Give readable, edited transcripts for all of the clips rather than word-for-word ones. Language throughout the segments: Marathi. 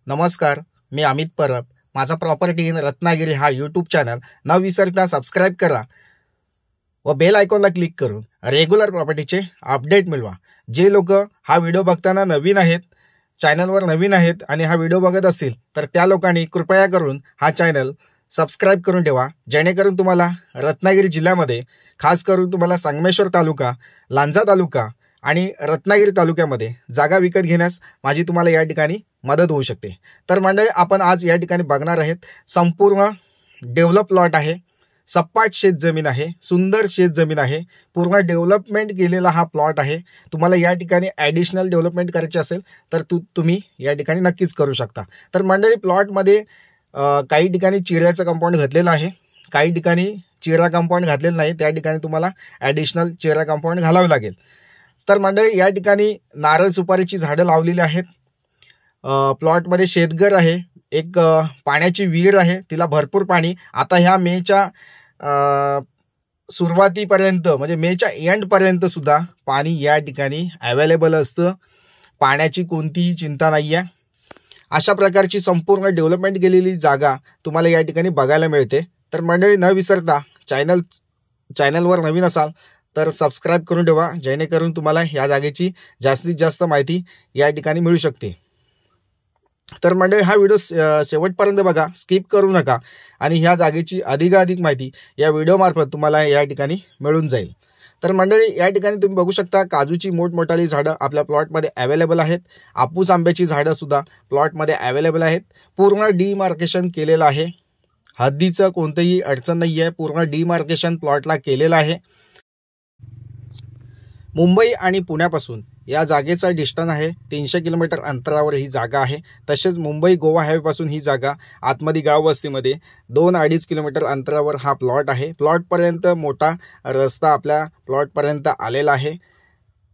नमस्कार, मी अमित परब. माझा प्रॉपर्टी इन रत्नागिरी हा यूट्यूब चॅनल न विसरता सबस्क्राईब करा व बेल आयकॉनला क्लिक करून रेग्युलर प्रॉपर्टीचे अपडेट मिळवा. जे लोक हा व्हिडिओ बघताना नवीन आहेत, चॅनलवर नवीन आहेत आणि हा व्हिडिओ बघत असतील तर त्या लोकांनी कृपया करून हा चॅनल सबस्क्राईब करून ठेवा, जेणेकरून तुम्हाला रत्नागिरी जिल्ह्यामध्ये खास करून तुम्हाला संगमेश्वर तालुका, लांजा तालुका आणि रत्नागिरी तालुक्यामध्ये जागा विकत घेण्यास माझी तुम्हाला या ठिकाणी मदत होऊ शकते. तर मंडळी, आपण आज या ठिकाणी बघणार आहेत संपूर्ण डेव्हलप प्लॉट आहे, सपाट शेत जमीन आहे, सुंदर शेत जमीन आहे, पूर्ण डेव्हलपमेंट केलेला हा प्लॉट आहे. तुम्हाला या ठिकाणी ॲडिशनल डेव्हलपमेंट करायची असेल तर तुम्ही या ठिकाणी नक्कीच करू शकता. तर मंडळी, प्लॉटमध्ये काही ठिकाणी चिऱ्याचं कंपाऊंड घातलेलं आहे, काही ठिकाणी चिरा कंपाऊंड घातलेलं नाही, त्या ठिकाणी तुम्हाला ॲडिशनल चिरा कंपाऊंड घालावे लागेल. तर मंडळी, या ठिकाणी नारळ सुपारीची झाडं लावलेली आहेत. प्लॉटमध्ये शेतघर आहे, एक पाण्याची विहीर आहे, तिला भरपूर पाणी. आता ह्या मेच्या सुरुवातीपर्यंत म्हणजे मेच्या एंडपर्यंत सुद्धा पाणी या ठिकाणी अवेलेबल असतं. पाण्याची कोणतीही चिंता नाही आहे. अशा प्रकारची संपूर्ण डेव्हलपमेंट केलेली जागा तुम्हाला या ठिकाणी बघायला मिळते. तर मंडळी, न विसरता चॅनलवर नवीन असाल तर सबस्क्राईब करून ठेवा, जेणेकरून तुम्हाला या जागेची जास्तीत जास्त माहिती या ठिकाणी मिळू शकते. तर मंडळी, हा व्हिडिओ शेवटपर्यंत बघा, स्किप करू नका आणि ह्या जागेची अधिकाधिक माहिती या व्हिडिओमार्फत तुम्हाला या ठिकाणी मिळून जाईल. तर मंडळी, या ठिकाणी तुम्ही बघू शकता काजूची मोठमोठाली झाडं आपल्या प्लॉटमध्ये अवेलेबल आहेत. आपूस आंब्याची झाडंसुद्धा प्लॉटमध्ये अवेलेबल आहेत. पूर्ण डिमार्केशन केलेलं आहे, हद्दीचं कोणतंही अडचण नाही आहे. पूर्ण डिमार्केशन प्लॉटला केलेलं आहे. मुंबई आणि पुण्यापासून या जागेचा डिस्टन्स आहे 300 किलोमीटर अंतरावर ही जागा आहे. तसेच मुंबई गोवा हायवेपासून ही जागा आतमध्ये गाव वस्तीमध्ये 2-2.5 किलोमीटर अंतरावर हा प्लॉट आहे. प्लॉटपर्यंत मोठा रस्ता आपल्या प्लॉटपर्यंत आलेला आहे.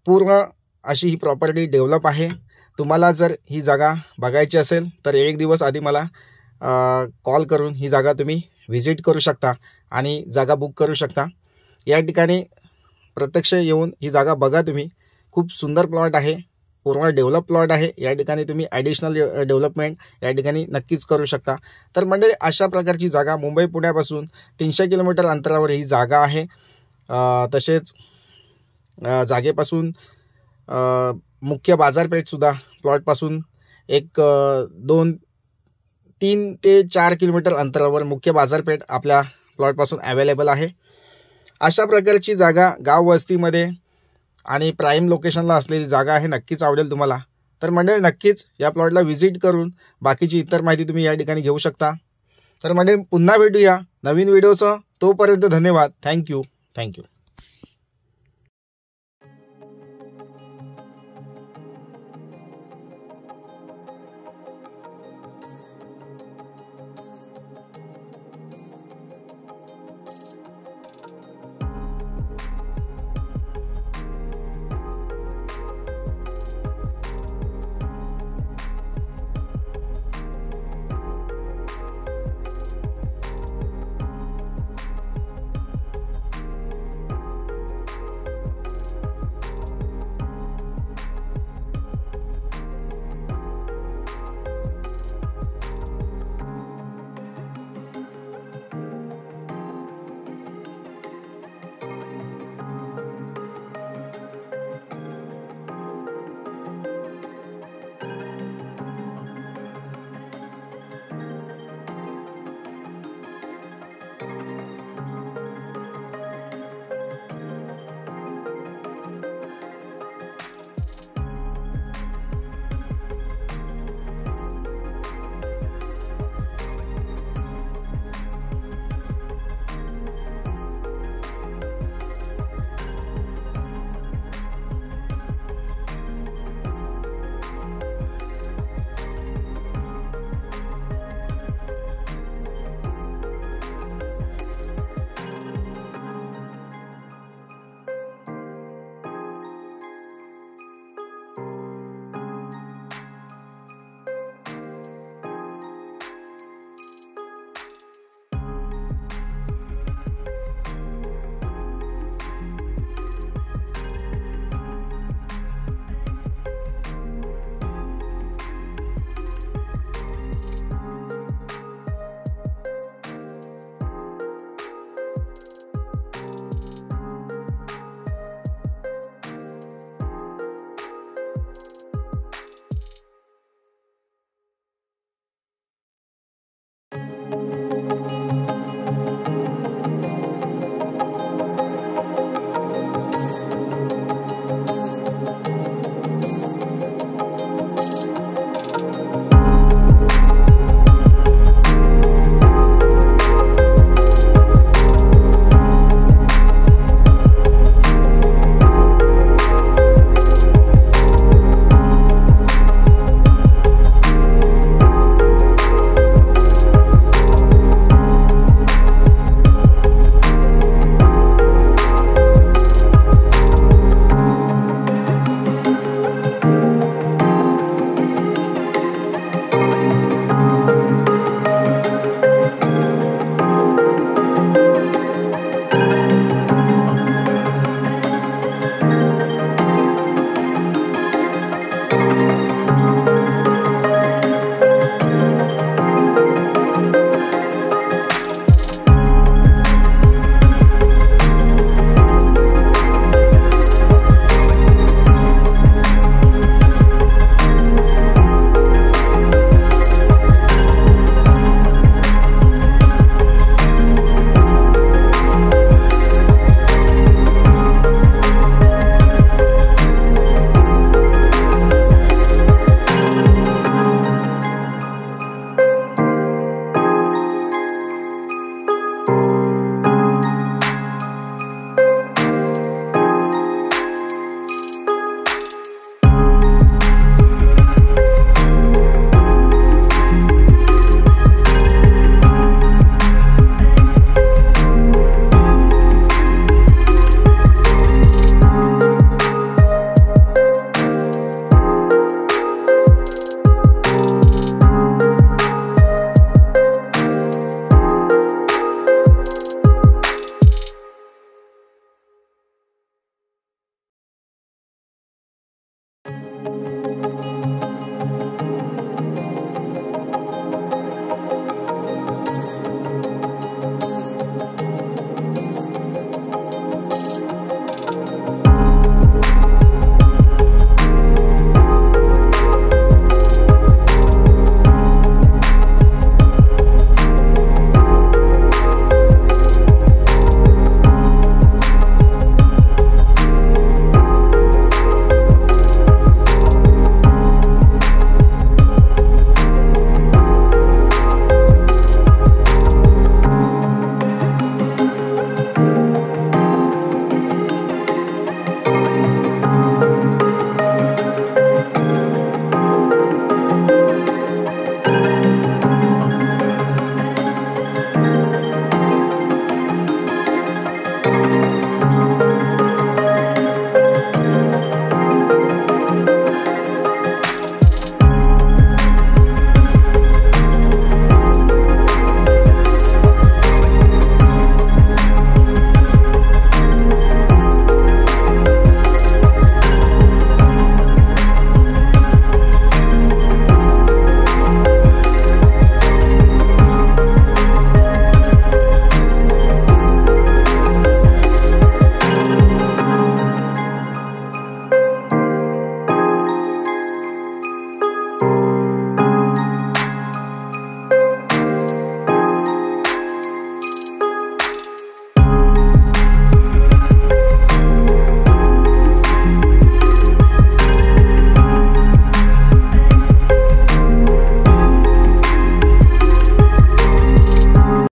पूर्ण अशी ही प्रॉपर्टी डेव्हलप आहे. तुम्हाला जर ही जागा बघायची असेल तर एक दिवस आधी मला कॉल करून ही जागा तुम्ही व्हिजिट करू शकता आणि जागा बुक करू शकता. या ठिकाणी प्रत्यक्ष येऊन ही जागा बघा तुम्ही. खूप सुंदर प्लॉट आहे, पूर्ण डेव्हलप प्लॉट आहे. या ठिकाणी तुम्ही ॲडिशनल डेव्हलपमेंट या ठिकाणी नक्कीच करू शकता. तर म्हणजे अशा प्रकारची जागा मुंबई पुण्यापासून 300 किलोमीटर अंतरावर ही जागा आहे. तसेच जागेपासून मुख्य बाजारपेठसुद्धा प्लॉटपासून एक 3 ते 4 किलोमीटर अंतरावर मुख्य बाजारपेठ आपल्या प्लॉटपासून अवेलेबल आहे. अशा प्रकारची जागा गाव वस्तीमध्ये आणि प्राईम लोकेशनला असलेली जागा आहे. नक्कीच आवडेल तुम्हाला. तर मंडळी, नक्कीच या प्लॉटला व्हिजिट करून बाकीची इतर माहिती तुम्ही या ठिकाणी घेऊ शकता. तर मंडळी, पुन्हा भेटूया नवीन व्हिडिओसह. तोपर्यंत धन्यवाद. थँक्यू.